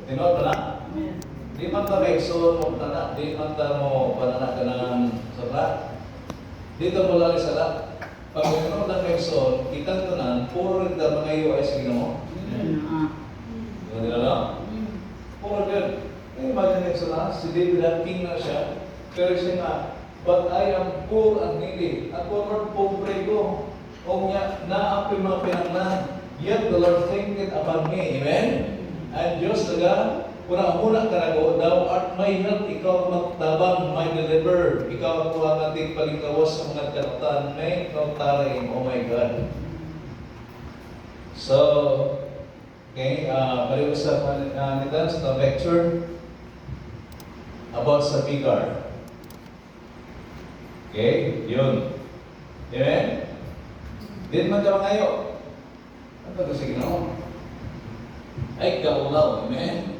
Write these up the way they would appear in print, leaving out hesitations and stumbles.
Tinod na? Di man ta reaksyon mo na, di man ta mo panana ka ng sabra. Dito mo lang isa. Pag mayroon ng reaksyon, kitang tanan, puro rin na mga US Ginoo. Di ba lang? Puro rin. Imagine reaksyon na, si David ang king na siya, pero siya nga, but I am poor and needy. Ako Lord, pobre ko. O niya, naapi mga pinanglan. Yet the Lord thinketh about me. Amen? And Diyos taga, una ka na ko, thou art my help, ikaw magtabang, my deliverer. Ikaw ang kuha natin palikawas sa mga karatan. May no taring, oh my God. So, okay, balik sa panitan sa lecture about sa Vicar. Okay, yun. Amen? Din man daw ngayon. Ano ba sige na? Ay kaulaw, amen?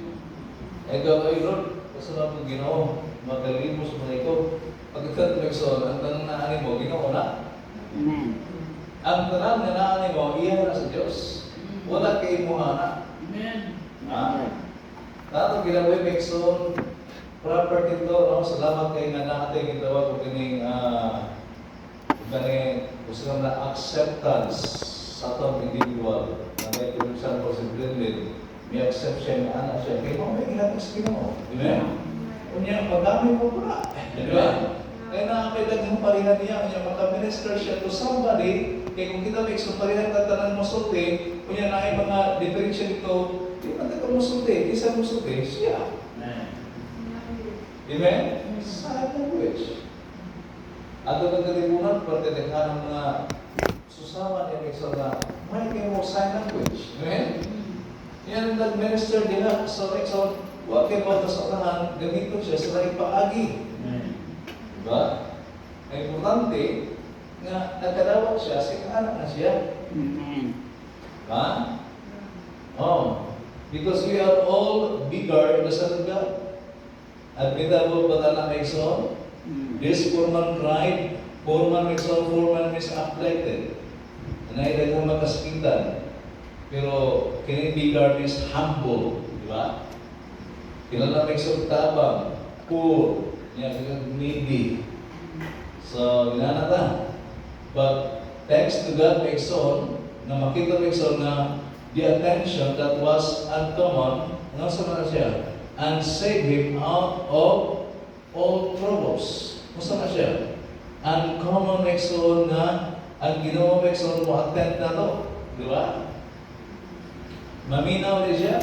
Ay kaulaw, Lord, kasalamat mo Ginoo, magaling mo sa mga ito. Pagkat nagson, ang tanong na ani mo, Ginoo na? Amen. Ang tanong na naani mo, iyan na sa Diyos. Wala kay mo na. Amen. Ha? Tato ginawin Mexon, property to, no? Salamat kay nga natin gitawag ko kining gusto na acceptance sa atong individual. Na may for example si Brendan, may accept siya na anak siya. Kaya mo may ilang Eskimo. Amen? Kunya, pagdami mo pala. Di ba? Kaya nakapitag ng parihan niya, kunya maka-minister siya to somebody, kaya kung kita may isang parihan tatanan mo sulti, kunya na ay mga differential ito, di ba ka mo sulti? Isa mo sulti? Siya. Amen? Sign language. At ang kalibunan, pagkataghan ng mga susawan ni Mixo na may kayo mo sign language. Amen? Yan nag-minister din na sa Mixo, huwag kayo mo sa unahan, ganito siya sa ipaagi. Diba? Ang importante nga nagkadawat siya, anak na siya. Amen. Ha? Oh. Because we are all bigger in the Son of God. Admittable ba na Mixo? This poor man cried, poor man Mixo, poor man misafflicted. Naidag na makaskitan. Pero kining bigger is humble. Diba? Kilala Mixo tabang, poor, needy. So, ginanata. But thanks to God Mixo, na makita Mixo na the attention that was uncommon, ano sa mga siya? And save him out of all troubles. Musta na siya? Uncommon Mixo na ang ginawa Mixo mo attend na to. Di ba? Maminaw din siya.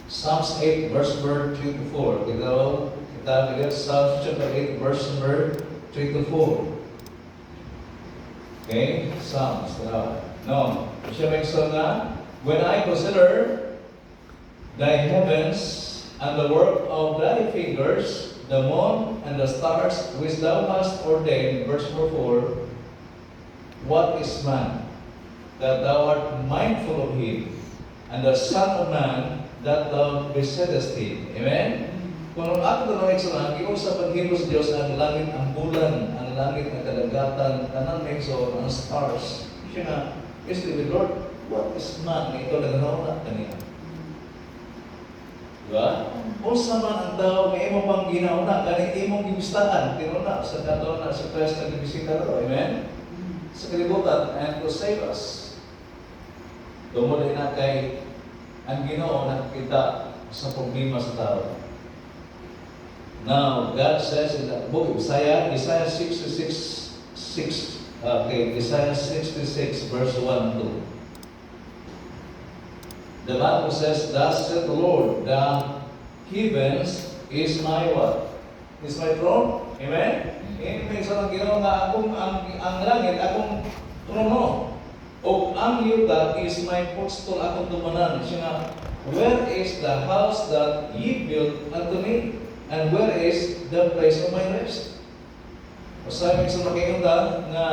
Psalms 8 verse 3 to 4. Kita lihat Psalms chapter 8 verse number 3 to 4. Okay? Psalms. No. Siya Mixo na, when I consider thy heavens and the work of thy fingers, the moon and the stars which thou hast ordained, verse 4, what is man, that thou art mindful of him, and the son of man, that thou visitest him. Amen? Kung ang ato na nangiksunan, giusap ang himo sa Diyos ang langit, ang bulan, ang langit ng kadagatan, kanang nangikso, ang stars. Siya nga, is the Lord, what is man? Ito naganaw kanina. Diba? Kung sa man ang tao, may imo pang ginauna, ganit imong gibistahan, tinuna sa katona sa Christ na gibisita ro. Amen? Sa kalibutan, and to save us. Dumuli na kay ang Ginoo nakikita sa problema sa tao. Now, God says in the book of Isaiah 66, Isaiah 66 verse 1 and 2. The Bible says, thus said the Lord, the heavens is my what? Is my throne. Amen? Ibig sa Ginoo nga akong ang langit, akong trono. O ang yuta is my footstool, akong tumanan. Siya nga, where is the house that ye built unto me? And where is the place of my rest? O sa ibig sa makikunta nga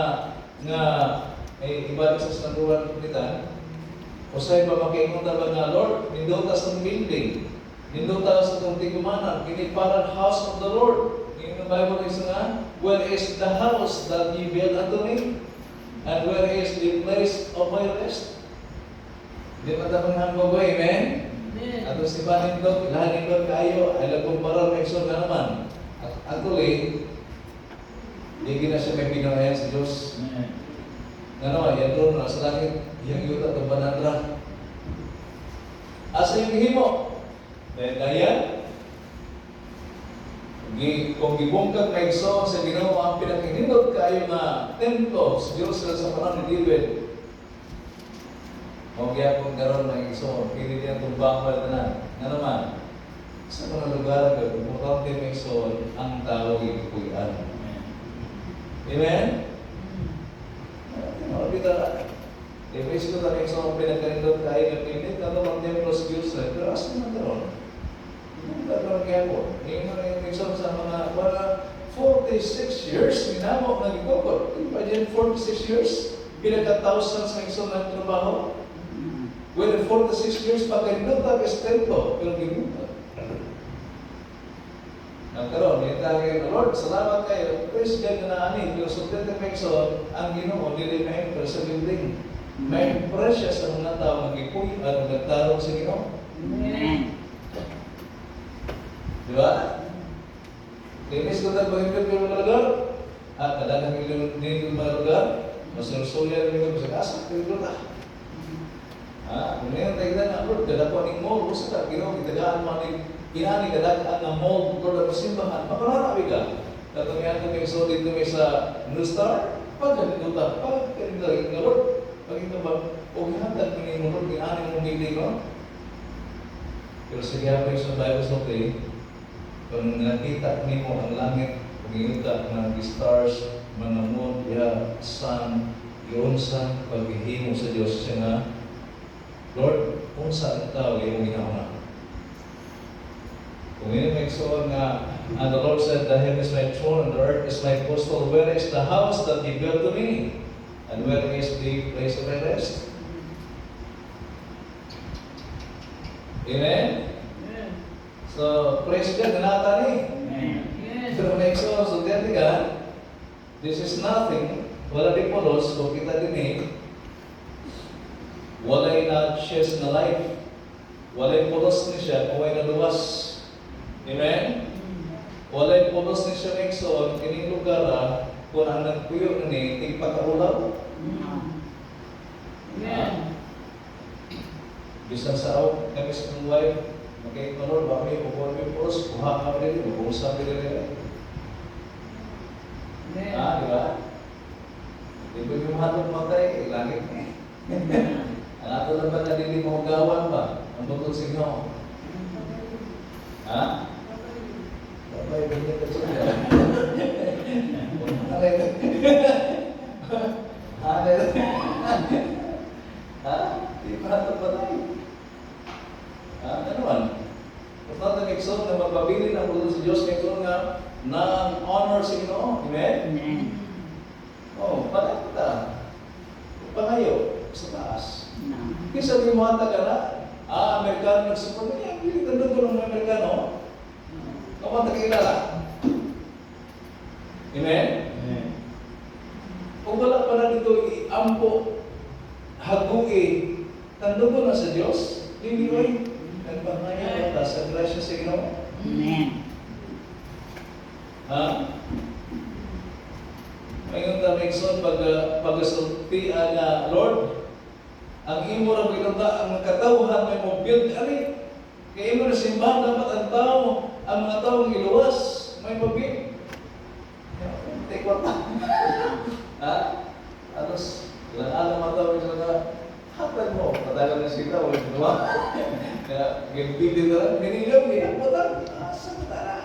ibalik sa sanduan kita, o sa iba makikunta ba nga, Lord, nindota sa building, nindota sa itong tigumanan, kini parang house of the Lord. Yung Bible is nga, where is the house that ye built unto me? And where is the place of my rest? Di ba tapang hanggang ba, amen? Ato si Panindot, lahat nindot kayo, ay lagkumparal na ikson na naman. At actually, hindi na siya may pinahayan sa Diyos. Nga naman, yan doon, nasa langit, iyang yuta, tumbanandra. Asa yung himo? Dahil kaya, kung gibungkag na ikson sa Ginoo ang pinakahindot kayo na templo sa Diyos sa panahon ni David, o kaya kung karoon ng ikson, pili niya tumbang na naman, sa mga lugar, importante ng ikson, ang tao ikuyan. Amen? Kita, i-face ko na ikson ang pinakahindot kayo na pinit, ano ang templo sa Diyos, pero asa naman karoon? Hindi na kaya po. Hindi mo na yung ikson sa mga 46 years, minamok na gikokot. Hindi pa dyan 46 years, pinagka-thousands na ikson ng trabaho. Well, 46 years pa kayo nagtag is templo, pero gimuta. Nagkaroon, yung tagay na Lord, salamat kayo. Praise God na ani, pero sa Pentecost, ang Ginoo, dili may sa building. May precious ang mga tao magipuy at nagtarong sa Ginoo. Amen. Di ba? Linis ko tayo pag-ibig yung mga lugar. At kadalang din yung mga lugar. Masulsulya rin yung mga kasak, pero kung ngayon tayo na, Lord, dadapuan ng mold, gusto ka, Ginoo, kitagaan mo ng kinani, kadagaan ng mold, Lord, at masimbahan, makararabi ka. Katumihan ko may solid ko may sa New Star, pagkaniduta, pagkaniduta, Lord, pag ito ba, huwag hantag mo ng Lord, kinani mong hindi ko. Pero sige ako yung sa Bible story, kung nakita mo ang langit, pag-iuta ng stars, mga moon, sun, iunsan, paghihimo sa Diyos siya nga, Lord, kung saan tao yung ginagawa? Kung yun may ikson nga, and the Lord said, the heaven is my throne and the earth is my footstool. Where is the house that He built to me? And where is the place of my rest? Amen? So, praise God, nanata ni. Pero may ikson, so dyan ka, this is nothing, wala di polos, kung kita din eh, walay na chest na life. Walay pulos ni siya, kaway na luwas. Amen? Walay pulos ni siya nekson, kining lugar kung ang nagpuyo na ni, tigpakaulaw. Amen. Bisan sa aw, kami sa mga wife, magkait na Lord, baka may pupuan may pulos, kuha ka rin, mag-uusap rin. Di ba? Di ba yung hatong matay, langit eh. Ang ato lang ba nalili mo gawan ba? Ang butong signo. Ha? Babay, ganyan ka siya. Alay na. Alay na. Ha? Di pa natin patay. Ha? Ano man? Kapag nag-exalt na magpabili ng butong si Diyos, nag-exalt nga na honor signo. Amen? Amen. Oh, patay kita. Pangayo sa taas. Kaya sabi mo ata ka na, Amerikano nagsupport niya, hindi ka doon ng Amerikano. Kapag nakilala. Amen? Amen. Kung wala pa na dito, ampo, hagugi, tandugo na sa Diyos, liliway, ang pangaya, sa grasya sa Ginoo. Amen. Ha? Ngayon ta Nixon, pag-asulti na Lord, ang imo ra pinunta ang katawhan may mo build ani. Kaya imo na simbahan dapat ang tao, ang mga tao iluwas, may mabig. Take what? Ha? Alos, ilang alam mga tao sa hatag mo, patagal na sila, wala diba? Kaya gilbidin na lang, ninilaw niya, patag, sa matara.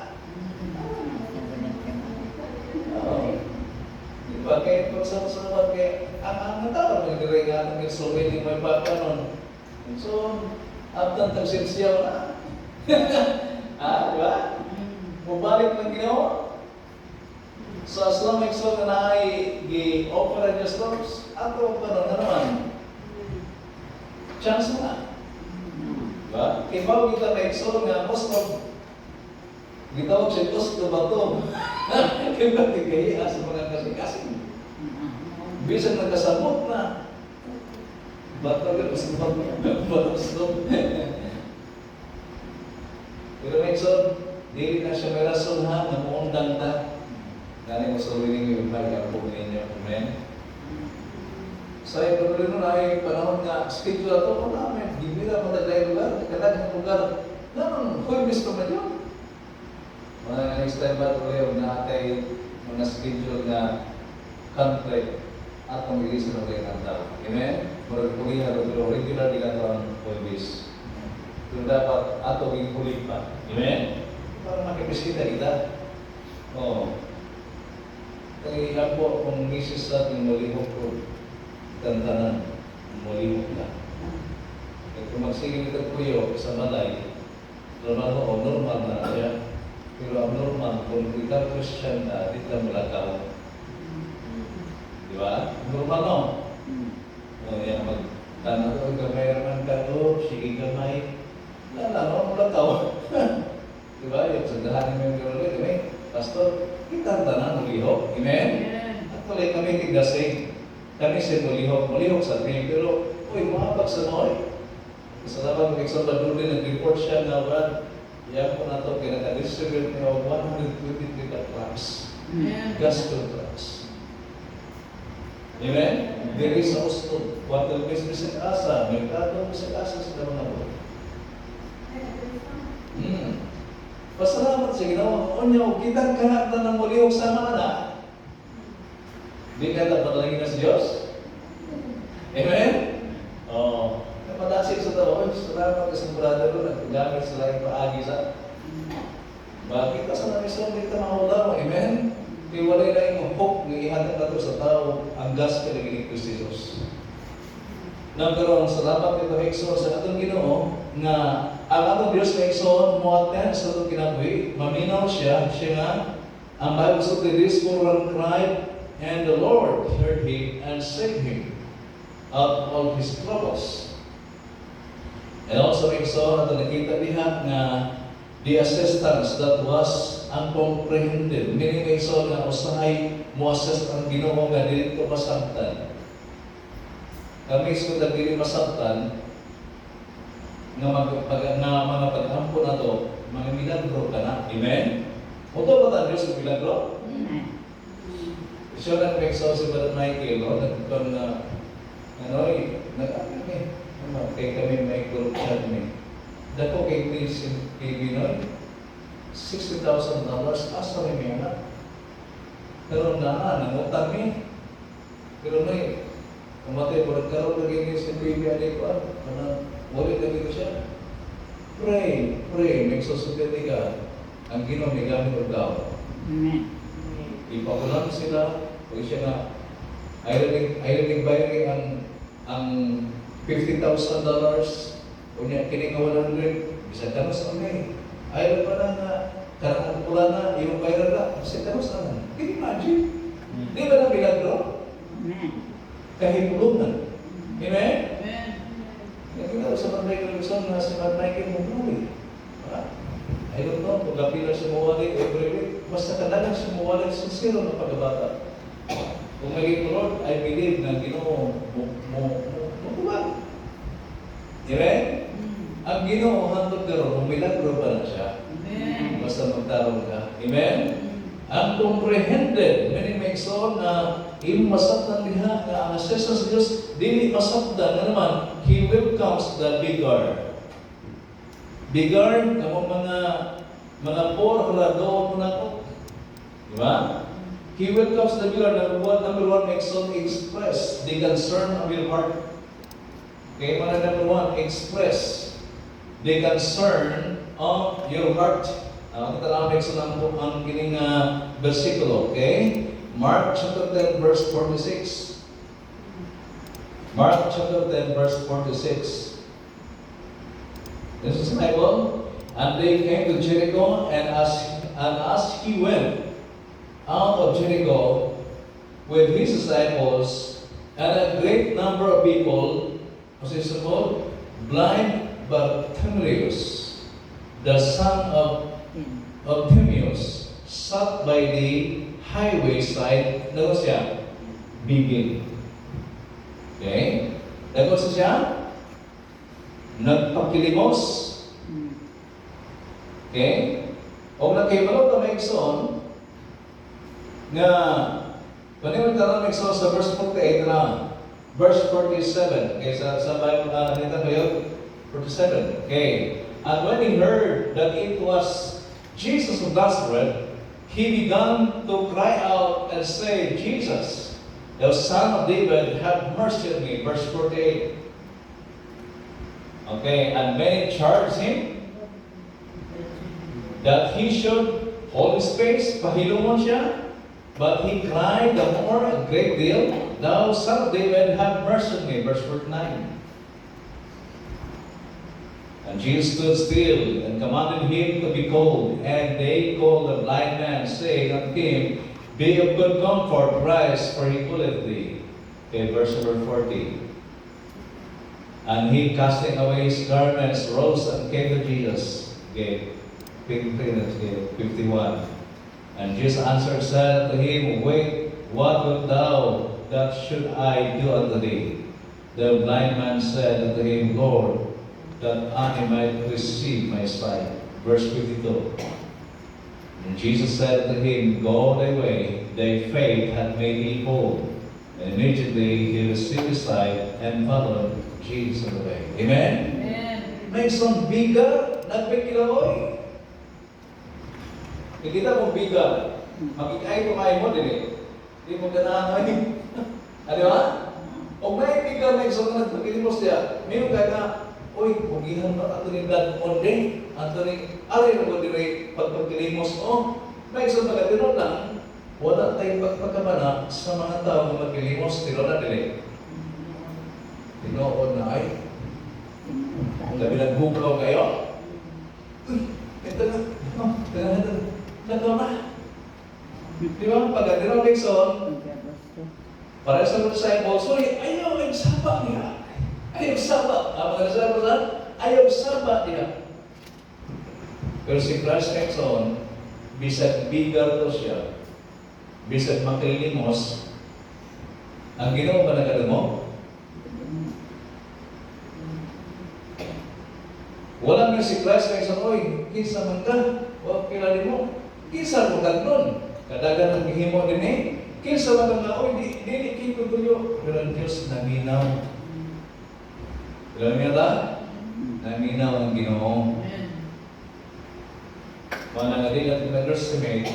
Bagay pag sa bagay, ang tao nagdiray nga ng extroverting may pagkanon. So, abdan tagsensiyaw na. Di ba? Mubalik ng ginawa. So, as long as na ay gi-offer ang Diyos Lords, ato pa na naman. Chance na. Diba? Kibaw kita na exol nga, most of gitawag siya gusto ba ito? Kaya tigaya sa mga kasing-kasing. Bisan nagkasabot na. Ba't ka gusto ba? Ba't gusto? Pero Nixon, dili na siya may rason ha, na muundang ta. Gani mo sa winning yung may po ninyo. Amen? Sa ito rin nun ay panahon nga, schedule ito ko namin. Gibira matagay lugar, kailangan lugar. Naman, huwibis pa man yun. Mga next time ba ito na kay mga schedule na country at kung ilis na rin ang tao. Amen? Murag pulihan ito, regular di ka ito ang huwibis. Kung dapat ato yung huli pa. Amen? Para makipesita kita. Oo. Kaya ilan po kung misis natin malihok ko, tantanan, malihok ka. Kaya kung magsigil ito kuyo sa malay, normal o normal na siya. Pero abnormal, kung ikaw Christian na, di ka malakaw. Di ba? Normal no? O yan, magtanong ko, gamay naman ka to, sige gamay. Wala mo, malakaw. Di ba? Yung sandahan namin yung gano'n, di Pastor, kita tanan mulihok. Amen? At tuloy kami tigasing. Kami siya mulihok sa atin. Pero, uy, mahapag sa noy. Kasalamat ng isang baduli, nag-report siya na Brad, yan po na ito, pinaka-distribute niya 123 trucks. Gospel trucks. Amen? Diri sa Houston, water business sa asa, merkado sa asa sa mga po. Pasalamat sa Ginoo. Onyo, kitang kahit na ng mulihok sa mga na. Di ka dapat lagi na sa Diyos. Amen? Oo. Napadasig sa tao, salamat ka sa brother ko, nagpagamit sa lagi paagi sa. Bakit ka sa namisyon, di ka mahulaw. Amen? Kaya walay na yung hope na ihatag na ito sa tao, ang gospel ng Iligtas Jesus. Nagkaroon, salamat ito, Hexon, sa atong Ginoo, nga ang atong Diyos na Hexon, muaten sa atong kinabuhi, maminaw siya nga, ang Bible says, this poor cried, and the Lord heard him and saved him out of all his troubles. And also, Hexon, atong nakita diha nga, the assistance that was uncomprehended, meaning Hexon, nga usahay mo assist ang Ginoo nga dito pasabtan. Kami sa dili masabtan nga mga pag-ampo na to, mga milagro ka na. Amen? Muto ba tayo sa milagro? Amen. Siya lang may-exhaw si Brother Michael, no? Nagkon na, kay kami may group chat ni. Dako kay Chris, kay Binoy, $60,000, asa rin may anak. Pero nangutang ni. Pero kamatay, pagkaroon lagi niya sa baby adik ko, wali lagi ko siya. Pray, magsusugat ka. Ang Ginoo may gamit o daw. Amen. Ipakulang sila, pag siya na, ayaw nagbayari ang $50,000, o niya kining 100, bisa ka sa kami. Ayaw pa na karang pula na, yung bayar na, bisa ka sa kami. Can you imagine? Di ba na milagro? Amen. Kahipulungan. Amen? Amen. Nakita sa Manday Kalusan na si Manday Kimumuli. I don't know kung kapila siya mawali every week. Basta kadalang siya mawali sincere na pagkabata. Kung maging Lord, I believe na Ginoo mo. Amen? Ang Ginoo hantod karon, milagro pa na siya. Amen. Basta magtarong ka. Amen? Ang comprehended, meaning may ikson na masabtan diha nga ang assistance sa Diyos, dili masabtan na naman, He welcomes the beggar. Beggar, kamo mga poor, halado mo na ko. Diba? He welcomes the beggar. Number one, express the concern of your heart. Okay, number one, express the concern of your heart. Kita lang ang kining versikulo, okay? Mark chapter 10, verse 46. Mark chapter 10, verse 46. This is the Bible. And they came to Jericho, and as he went out of Jericho with his disciples, and a great number of people, what's his name? Blind Bartimaeus, the son of Timaeus, sat by the highway side, nago siya, bigil. Okay? Nago siya, nagpakilimos. Okay? O nakibalo ka may ikson, nga, panimod ka na may ikson sa verse 48 na, verse 47, okay, sa Bible, nito kayo, 47, okay. And when he heard that it was Jesus of Nazareth, he began to cry out and say, Jesus, thou son of David, have mercy on me. Verse 48. Okay, and many charged him that he should hold his peace, pahilumon siya, but he cried the more a great deal, thou son of David, have mercy on me. Verse 49. And Jesus stood still and commanded him to be called. And they called the blind man, saying unto him, Be of good comfort, rise, for he calleth thee. Okay, verse number 40. And he, casting away his garments, rose and came to Jesus. Okay, 51. And Jesus answered, said unto him, Wait, what wilt thou that should I do unto thee? The blind man said unto him, Lord, that I might receive my sight. Verse 52. And Jesus said to him, Go thy way, thy faith hath made thee whole. And immediately he received his sight and followed Jesus on the way. Amen? Amen. May isang biga, nagpikilawoy. Kita mong biga, makikay kumain mo din eh. Hindi mo ganahan ay. Ano ba? O may biga, may isang nagpikilimos siya. Mayroon ka na, uy, pugihan ba ato ni God onde? Ato ni, aray na mo din pagpagkilimos. O, may isang magatinon lang, wala tayong pagpagkabana sa mga tao na magkilimos. Tiro na din eh. Tinood na ay. Labi nagbukaw kayo. Uy, ito na. Nagaw na. Di ba? Pag atinaw Nixon, para sa mga disciples, sorry, ayaw magsaba niya. Ayaw saba. Ang mga disciples na, ayaw saba niya. Pero si Christ Nixon, bisag bigar to siya, bisag makilimos, ang ginawa ba na mo? Wala nga si Christ Nixon, oy, kinsa man ka, o kilali mo, kinsa mo gagnon, kadagan ang gihimo din eh, kinsa man ka nga, oy, di kiko tuyo, pero ang Diyos naminaw. Alam niya ta? Naminaw ang Ginoo. Mga nangadil at underestimate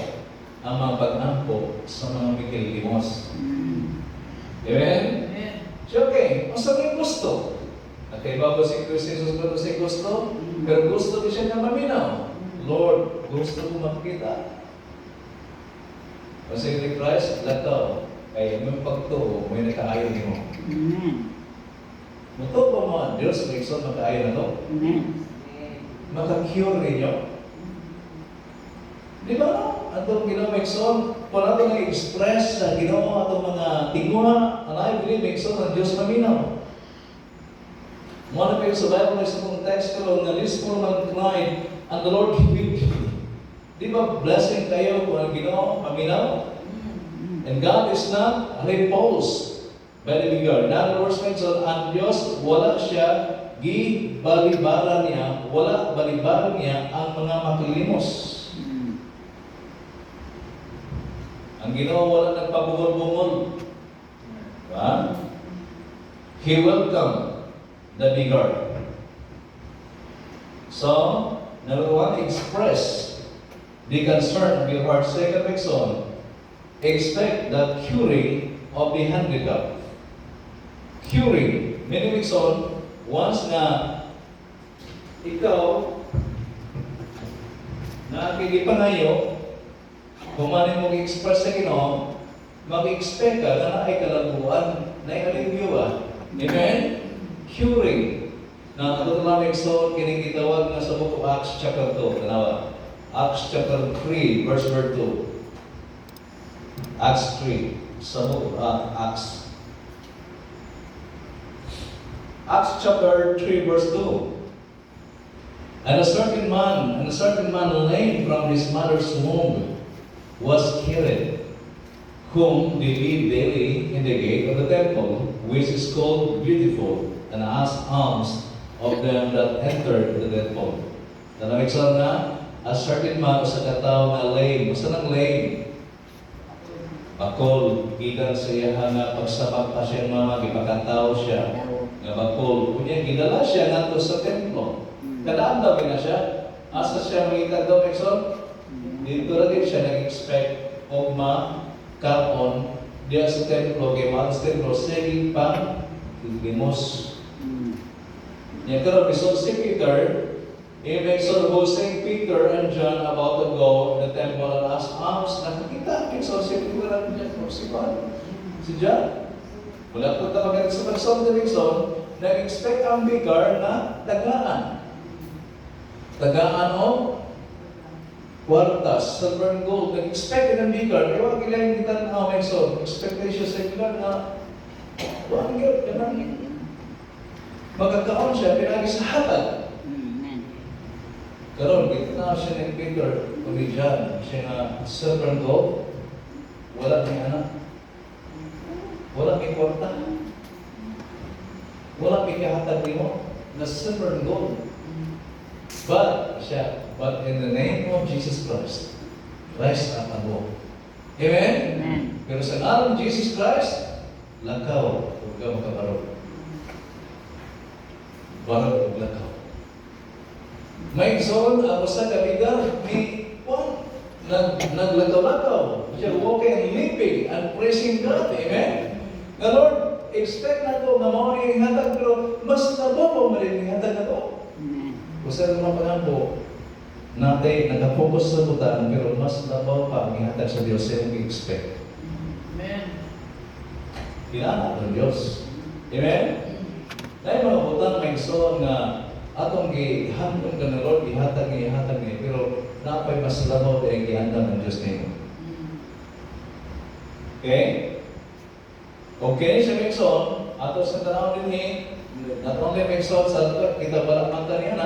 ang mga pag-ampo sa mga mikilimos. Amen? So, okay, ang sabi gusto. Nakaibago si Jesus ko sa gusto, pero gusto din siya na maminaw. Lord, gusto ko makita. Kasi ni Christ, lataw, ay may pagtuo, may nakaayon mo. Amen. Muto pa mo ang Diyos, Nixon, makaayon na to. Amen. Maka-cure ninyo. Di ba no? Atong Ginoo Nixon, kung nato na-express sa Ginoo atong mga tingwa, anay, bili Nixon, ang Diyos maminaw. Muna kayo sa Bible, sa kong text ko, nga list mo ng cried, and the Lord healed you. Di ba blessing kayo kung ang Ginoo maminaw? And God is not repulsed by the bigger. In other words, ang Diyos, wala siya gibalibaran niya, wala balibaran niya ang mga makilimos. Ang Ginoo wala nagpabungol-bungol. Diba? He welcomed the bigger. So, number one, express the concern of your heart. Second, expect the curing of the handicap. Curing, meaning once na ikaw nakikipangayo, kung manin mong express sa Ginoo, mag-expect ka na ay kalabuan, na ikalingyo. Amen? Curing. Na ito namin kining gitawag na sa book of Acts chapter 2. Tanawa. Acts chapter 3, verse 2. Acts 3. Sa book of Acts. Acts chapter 3, verse 2. And a certain man lame from his mother's womb was cured, whom they lead daily in the gate of the temple, which is called Beautiful, and asked alms of them that entered the temple. Nanamigsan na, a certain man sa katawo nga lame. Basta nang lame. Bakol, gidan sa iya nga pagsabak pa siya mga gipakataw siya. Nga bakol, kunya gidala siya ngadto sa templo. Kadaan daw na siya. Asa siya mangita daw Exxon? Dito rin siya nag-expect o makapon diya sa templo, kay mga sa templo, sige pang limos. Yan karon bisog si Peter, even so who St. Peter and John about to go in the temple and ask alms, nakikita, so si Peter and John, si John. Wala po talaga sa person na Dixon, nag-expect ang bigger na tagaan. Tagaan o kwartas, silver and gold. Nag-expect ang bigger. Kaya wag ilang kita na Dixon. Expectation sa bigger na wag yun, ganun. Magkakaon siya, pinagi sa hatag. Karon, dito na siya ng Peter, Pumidyan, siya nga silver and gold. Wala may anak. Wala may kwarta. Wala may kahatag mo na silver and gold. But in the name of Jesus Christ, rise up and walk. Amen? Amen. Pero sa ngalan ng Jesus Christ, lakaw, huwag ka makabarog. Barog huwag lakaw. May zone, ako sa kabigar, may one, naglakaw-lakaw. Siya walking and leaping and praising God. Amen? Nga Lord, expect na ko na mga ihatag, pero mas nababaw mo rin ihatag na ko. Kung sa mga pangampo, natin nakapokus sa butan, pero mas nabaw pa ang ihatag sa Diyos sa yung expect. Amen. Pinaanak ng Diyos. Amen? Dahil mga butan may so nga atong gihandong ka ng Lord, ihatag niya, pero napay mas labaw dahil gihandang ng Diyos niyo. Okay? Okay, sa Mekson, ato sa tanaw din natong ni Mekson, sa kita wala mata niya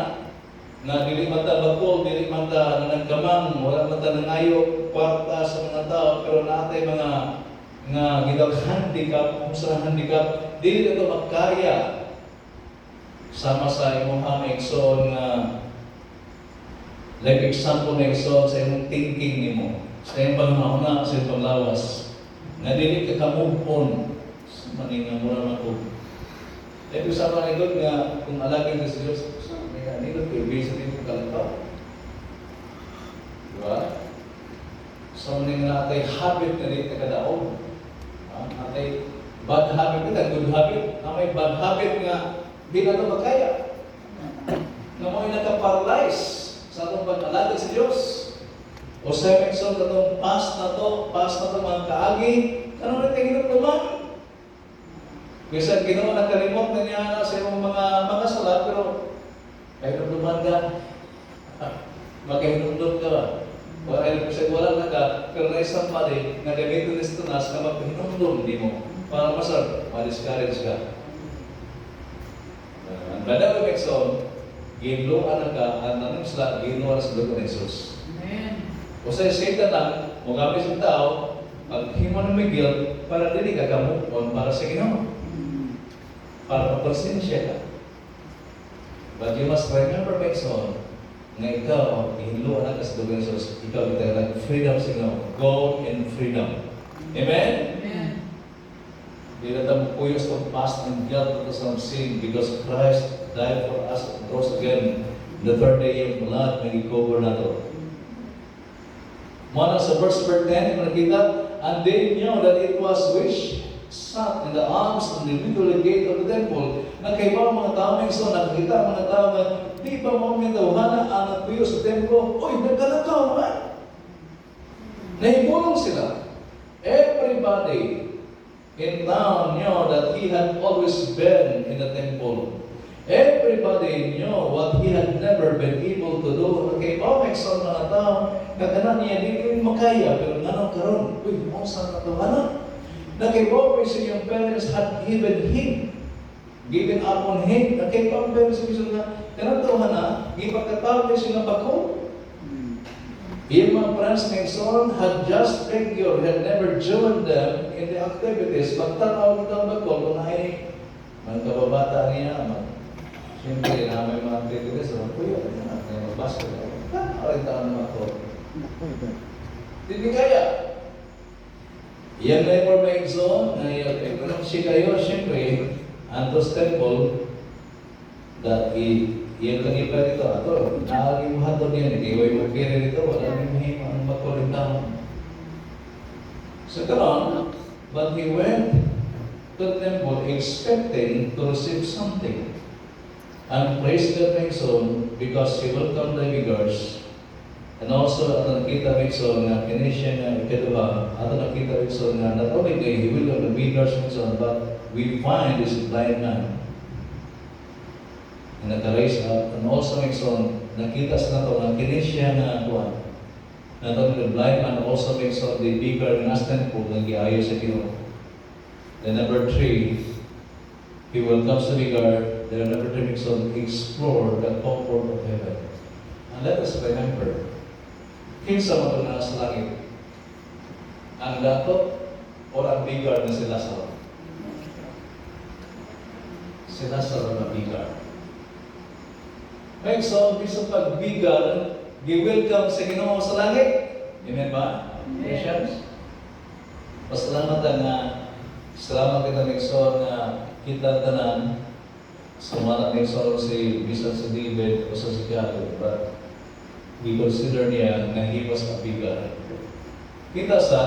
na dili mata bakol, dili mata nanagkamang, wala mata nangayo, kwarta sa mga tao, pero natay mga nga gitawag handicap, kung sa handicap, dili ito makaya sama sa imong Mekson nga like example Mekson sa imong thinking nimo, sa imong pangmauna, sa imong panglawas, nga dili ka ka-move on. Maning nga mura man ko. Dahil sa mga nigod nga, kung alagin sa Diyos, may nigod ko, ibig sabihin ko kalitaw. Diba? So, maning nga atay habit na rin kadaog. Atay bad habit na, good habit. May bad habit nga, di na ito magkaya. Nga mo'y nagka-paralyze sa itong pag-alagin sa Diyos. O sa Mekson, itong past na to mga kaagi, ano rin tingin naman? Kasi ginawa nakalimot na niya sa iyong mga salat, pero kahinumduman ka. Makahinumdum ka ba? Wala na ka, pero naisang pari, nagamitin na ito nas na magpahinumdum, di mo. Para masarap, ma-discourage ka. Ang banda ko Mekson, ginluan na ka, at nanong sila, ginluan sa lugar ng Jesus. Amen. O sa Satan lang, mugamit sa tao, pag himo ng may guilt, para dili ka gamukon para sa Ginoo. Para mapagsinsya ka. But you must remember, Mekson, na ikaw, ihinluan na ka sa lugar ng Jesus, ikaw itagal freedom sa Ginoo. Go in freedom. Amen? Amen. Di na tayo puyos ng past and guilt because of sin, because Christ died for us and rose again. The third day yung blood may cover na to. Muna sa verse 10, nakita, and they knew that it was which sat in the arms and the little gate of the temple. Nagkaiba mga tao may so, nakita mga tao na, di ba mo minawhana ang nagpuyo sa templo? Uy, nagkalakaw man! Nahibulong sila. Everybody in town knew that he had always been in the temple. Everybody knew what he had never been able to do. Okay, may son mga tao, kaganan niya, di makaya, pero nanong karon, uy, mo sa natuhanan. Nakibawi sa iyong parents had given up on him. Nakibawi ang parents sa na, kanatuhanan, ipagkatawag siya ng bako. Yung mga parents ng son had just figured, had never joined them in the activities. Magtanaw ito ang bako, kung ay mga kababata niya, siyempre, na may mga activities, kuya, may magbasket. 40 naman to. Hindi kaya. Yan na information na yung si kayo, siyempre, Antos Temple, that yan lang iba dito. Ato, naaging mahatod yan. Iway mag-kere dito. Wala rin mahima ang magkulintang. So, karon, but he went to the temple expecting to receive something. And praise the Nixon because he welcomed the beggars. And also, ato nakita Nixon na kinisya na ikaduha, ato nakita Nixon na not only he welcomed the beggars Nixon, but we find this blind man. And naka-raise up. And also Nixon, nakita sa nato na kinisya na kuwan. Not only the blind man, also Nixon, the beggar in Temple na giayo sa Ginoo. Then number 3, he welcomes the beggar. Then number 3, Nixon, explore the comfort of heaven. And let us remember, kinsa mo ito na sa langit? Ang dato o ang beggar na si Lazaro? Si Lazaro na beggar. Nixon, bisang pag-beggar, gi-welcome sa Ginoo sa langit. Amen ba? Christians? Pasalamat nga, salamat kita Nixon na kita tanan, sumala Nixon si Bisan si David o sa si Galo, but we consider niya na he was a beggar. Kita sa,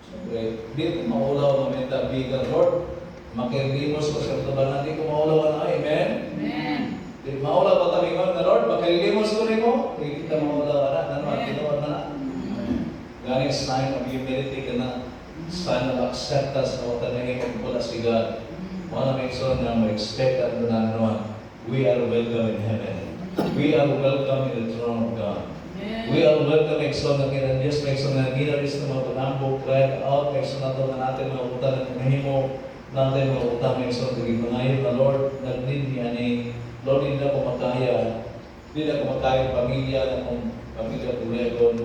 siyempre, di ko maulaw na may tabigan, Lord, makirimos ko sa tabanan, di ko maulaw na, amen? Amen. Di maulaw pa tabigan na, Lord, makirimos ko rin mo, di kita maulaw na, naman, ginawa na na. Gani sign of humility ka na, sign of acceptance na wata na himong pula si God. Wala may son na ma-expect at naman, we are welcome in heaven. We are welcome in the throne of God. We are welcome in son na kinan Diyos, may son na ginalis na mga panambok, cry out, may son na ito na natin mga utang at mahimo, natin mga utang, may son, kaging mangayon na Lord, nagdin niya ni, Lord, hindi na ko makaya, hindi na ko makaya pamilya, akong pamilya bulegon,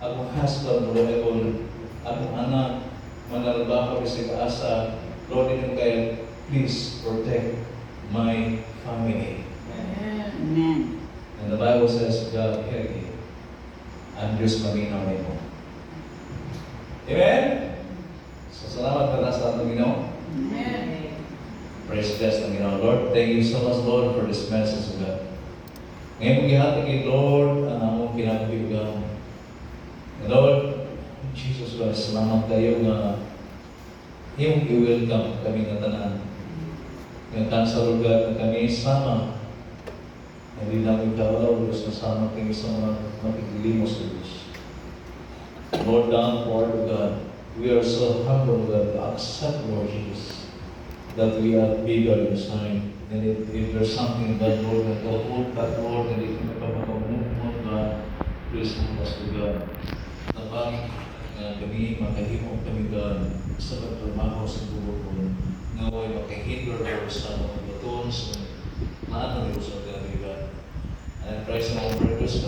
akong husband bulegon, akong anak, manarbaho kasi kaasa, Lord, hindi ko kaya, please protect my family. Amen. And the Bible says, God hear you. And Diyos maminaw mo. Amen? So, salamat ka na sa atong Ginoo. Amen. Praise bless ng Ginoo. Lord, thank you so much, Lord, for this message of God. Ngayon, gihati kay Lord, ang among kinagbiugan. Lord, Jesus Christ, salamat kayo na iyong i-welcome kami na tanan. Ngayon sa lugar na kami sama, hindi namin kaalaw, Diyos, na sama kayo sa mga makikilimos sa Diyos. Lord, down for God, we are so humble, God, to accept, Lord Jesus, that we are bigger in the sign. And if there's something that, Lord, that will hold back, Lord, and if you magpapakamunod, God, please help us to God. Napang kami makahimong kami, God, sa pagtrabaho sa buhay ko, naway makahinder, Lord, sa mga baton, sa maano nito sa God. And I praise the Lord for this